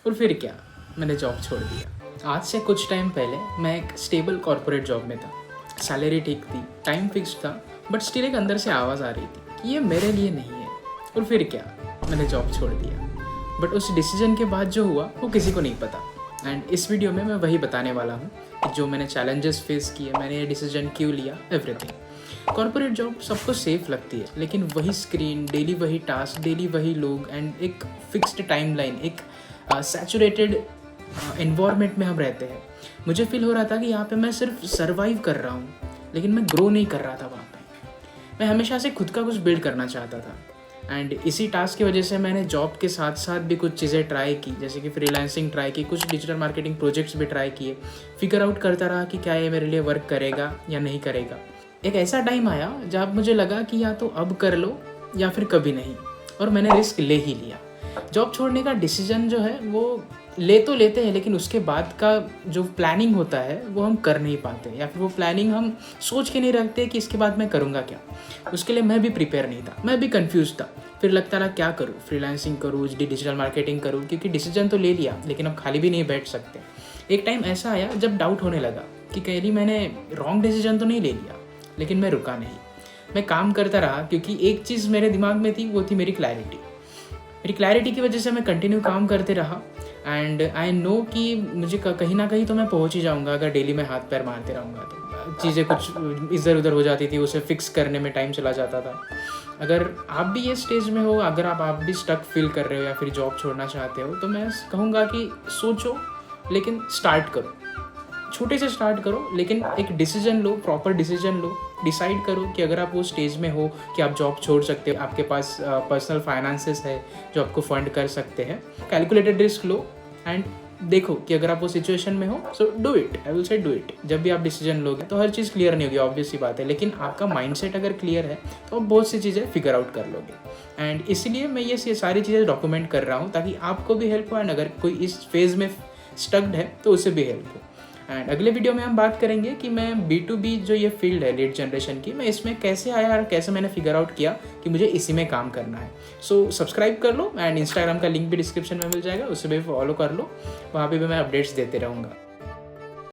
और फिर क्या, मैंने जॉब छोड़ दिया। आज से कुछ टाइम पहले मैं एक स्टेबल कॉर्पोरेट जॉब में था, सैलरी ठीक थी, टाइम फिक्स था, बट स्टिल एक अंदर से आवाज़ आ रही थी कि ये मेरे लिए नहीं है। और फिर क्या, मैंने जॉब छोड़ दिया। बट उस डिसीजन के बाद जो हुआ वो किसी को नहीं पता। एंड इस वीडियो में मैं वही बताने वाला हूँ कि जो मैंने चैलेंजेस फेस किए, मैंने ये डिसीजन क्यों लिया, एवरीथिंग। कॉर्पोरेट जॉब सबको सेफ लगती है, लेकिन वही स्क्रीन, डेली वही टास्क, डेली वही लोग एंड एक फिक्स्ड टाइमलाइन, एक सैचुरेटेड एनवायरनमेंट में हम रहते हैं। मुझे फील हो रहा था कि यहाँ पे मैं सिर्फ सर्वाइव कर रहा हूँ, लेकिन मैं ग्रो नहीं कर रहा था वहाँ पे। मैं हमेशा से खुद का कुछ बिल्ड करना चाहता था। एंड इसी टास्क की वजह से मैंने जॉब के साथ साथ भी कुछ चीज़ें ट्राई की, जैसे कि फ्रीलांसिंग ट्राई की, कुछ डिजिटल मार्केटिंग प्रोजेक्ट्स भी ट्राई किए। फिगर आउट करता रहा कि क्या ये मेरे लिए वर्क करेगा या नहीं करेगा। एक ऐसा टाइम आया जब मुझे लगा कि या तो अब कर लो या फिर कभी नहीं, और मैंने रिस्क ले ही लिया। जॉब छोड़ने का डिसीजन जो है वो ले तो लेते हैं, लेकिन उसके बाद का जो प्लानिंग होता है वो हम कर नहीं पाते, या फिर वो प्लानिंग हम सोच के नहीं रखते कि इसके बाद मैं करूँगा क्या। उसके लिए मैं भी प्रिपेयर नहीं था, मैं भी कंफ्यूज था। फिर लगता रहा क्या करूँ, फ्रीलांसिंग करूँ, डिजिटल मार्केटिंग करूँ, क्योंकि डिसीजन तो ले लिया, लेकिन अब खाली भी नहीं बैठ सकते। एक टाइम ऐसा आया जब डाउट होने लगा कि कहीं मैंने रॉन्ग डिसीजन तो नहीं ले लिया, लेकिन मैं रुका नहीं। मैं काम करता रहा, क्योंकि एक चीज़ मेरे दिमाग में थी, वो थी मेरी क्लैरिटी। मेरी क्लैरिटी की वजह से मैं कंटिन्यू काम करते रहा। एंड आई नो कि मुझे कहीं ना कहीं तो मैं पहुंच ही जाऊंगा अगर डेली मैं हाथ पैर मारते रहूँगा तो। चीज़ें कुछ इधर उधर हो जाती थी, उसे फिक्स करने में टाइम चला जाता था। अगर आप भी ये स्टेज में हो, अगर आप भी स्टक फील कर रहे हो या फिर जॉब छोड़ना चाहते हो, तो मैं कहूँगा कि सोचो, लेकिन स्टार्ट करो। छोटे से स्टार्ट करो, लेकिन एक डिसीजन लो, प्रॉपर डिसीजन लो। डिसाइड करो कि अगर आप वो स्टेज में हो कि आप जॉब छोड़ सकते हो, आपके पास पर्सनल फाइनेंसेस है जो आपको फंड कर सकते हैं, कैलकुलेटेड रिस्क लो एंड देखो कि अगर आप वो सिचुएशन में हो, so do it. I will say do it. जब भी आप डिसीजन लोगे तो हर चीज़ क्लियर नहीं होगी, ऑब्वियस सी बात है, लेकिन आपका माइंडसेट अगर क्लियर है तो आप बहुत सी चीज़ें फिगर आउट कर लोगे। एंड इसलिए मैं ये सारी चीज़ें डॉक्यूमेंट कर रहा हूँ ताकि आपको भी हेल्प हो, एंड अगर कोई इस फेज़ में स्टक्ड है तो उसे भी हेल्प हो। एंड अगले वीडियो में हम बात करेंगे कि मैं B2B जो ये फील्ड है लीड जनरेशन की, मैं इसमें कैसे आया और कैसे मैंने फिगर आउट किया कि मुझे इसी में काम करना है। सो सब्सक्राइब कर लो, एंड इंस्टाग्राम का लिंक भी डिस्क्रिप्शन में मिल जाएगा, उसे भी फॉलो कर लो, वहाँ पे भी मैं अपडेट्स देते रहूँगा।